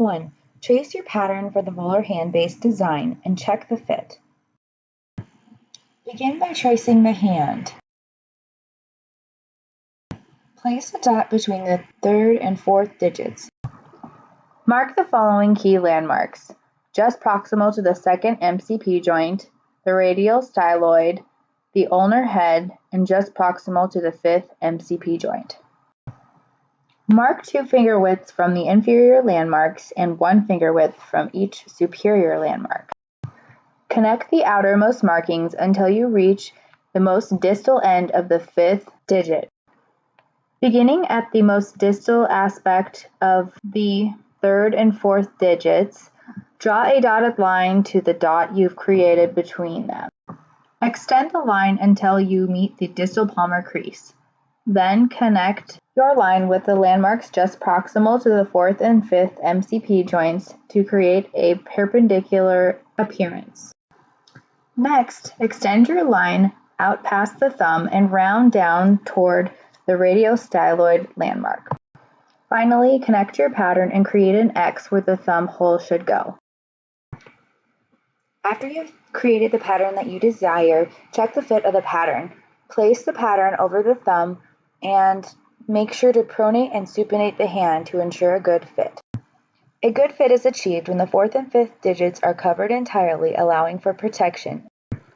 1. Trace your pattern for the volar hand-based design and check the fit. Begin by tracing the hand. Place a dot between the third and fourth digits. Mark the following key landmarks: just proximal to the second MCP joint, the radial styloid, the ulnar head, and just proximal to the fifth MCP joint. Mark 2 finger widths from the inferior landmarks and 1 finger width from each superior landmark. Connect the outermost markings until you reach the most distal end of the fifth digit. Beginning at the most distal aspect of the third and fourth digits, draw a dotted line to the dot you've created between them. Extend the line until you meet the distal palmar crease. Then connect your line with the landmarks just proximal to the fourth and fifth MCP joints to create a perpendicular appearance. Next, extend your line out past the thumb and round down toward the radiostyloid landmark. Finally, connect your pattern and create an X where the thumb hole should go. After you've created the pattern that you desire, check the fit of the pattern. Place the pattern over the thumb and make sure to pronate and supinate the hand to ensure a good fit. A good fit is achieved when the fourth and fifth digits are covered entirely, allowing for protection.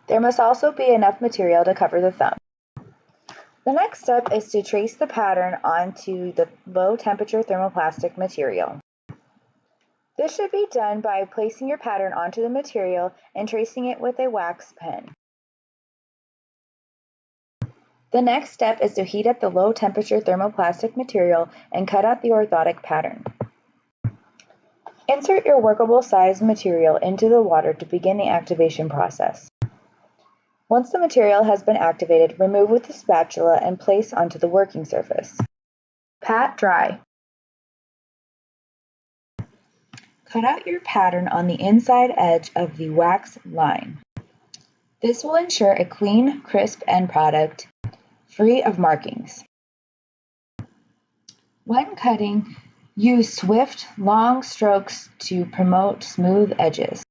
There must also be enough material to cover the thumb. The next step is to trace the pattern onto the low-temperature thermoplastic material. This should be done by placing your pattern onto the material and tracing it with a wax pen. The next step is to heat up the low-temperature thermoplastic material and cut out the orthotic pattern. Insert your workable size material into the water to begin the activation process. Once the material has been activated, remove with the spatula and place onto the working surface. Pat dry. Cut out your pattern on the inside edge of the wax line. This will ensure a clean, crisp end product, free of markings. When cutting, use swift, long strokes to promote smooth edges.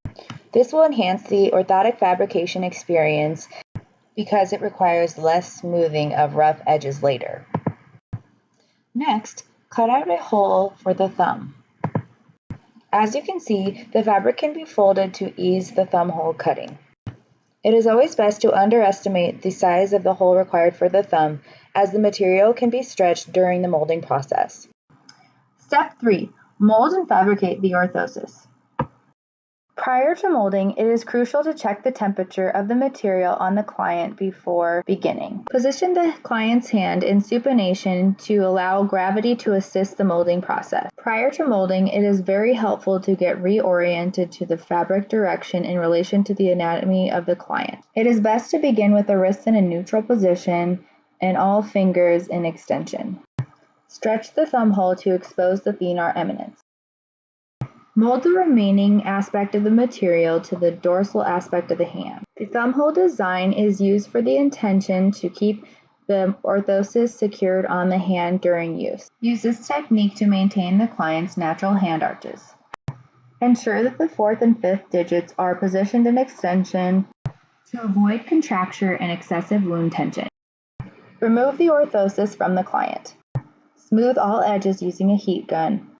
This will enhance the orthotic fabrication experience because it requires less smoothing of rough edges later. Next, cut out a hole for the thumb. As you can see, the fabric can be folded to ease the thumb hole cutting. It is always best to underestimate the size of the hole required for the thumb, as the material can be stretched during the molding process. Step 3. Mold and fabricate the orthosis. Prior to molding, it is crucial to check the temperature of the material on the client before beginning. Position the client's hand in supination to allow gravity to assist the molding process. Prior to molding, it is very helpful to get reoriented to the fabric direction in relation to the anatomy of the client. It is best to begin with the wrists in a neutral position and all fingers in extension. Stretch the thumb hole to expose the thenar eminence. Mold the remaining aspect of the material to the dorsal aspect of the hand. The thumb hole design is used for the intention to keep the orthosis secured on the hand during use. Use this technique to maintain the client's natural hand arches. Ensure that the fourth and fifth digits are positioned in extension to avoid contracture and excessive wound tension. Remove the orthosis from the client. Smooth all edges using a heat gun.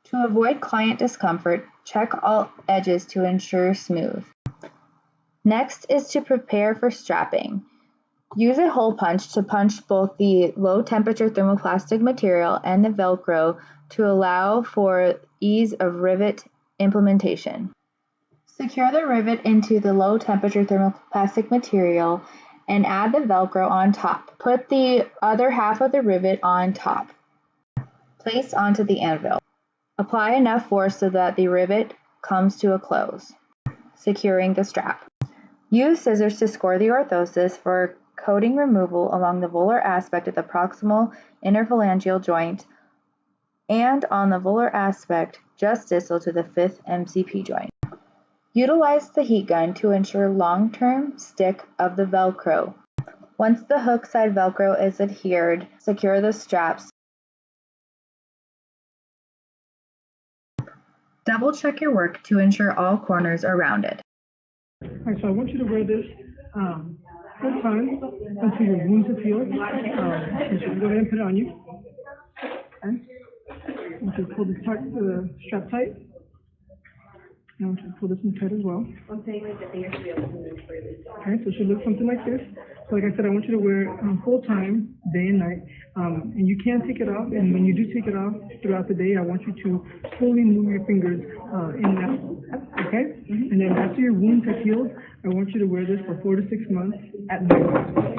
To avoid client discomfort, check all edges to ensure smooth. Next is to prepare for strapping. Use a hole punch to punch both the low-temperature thermoplastic material and the Velcro to allow for ease of rivet implementation. Secure the rivet into the low-temperature thermoplastic material and add the Velcro on top. Put the other half of the rivet on top. Place onto the anvil. Apply enough force so that the rivet comes to a close, securing the strap. Use scissors to score the orthosis for coating removal along the volar aspect of the proximal interphalangeal joint and on the volar aspect just distal to the fifth MCP joint. Utilize the heat gun to ensure long-term stick of the Velcro. Once the hook side Velcro is adhered, secure the straps. double check your work to ensure all corners are rounded. All right, so I want you to wear this full time until your wounds have healed. So go ahead and put it on you. Okay. I want you to pull the strap tight. I want you to pull this in tight as well. Okay, so it should look something like this. So like I said, I want you to wear it full time, day and night. And you can take it off, and when you do take it off throughout the day, I want you to slowly move your fingers in and out, okay? And then after your wounds have healed, I want you to wear this for 4 to 6 months at night.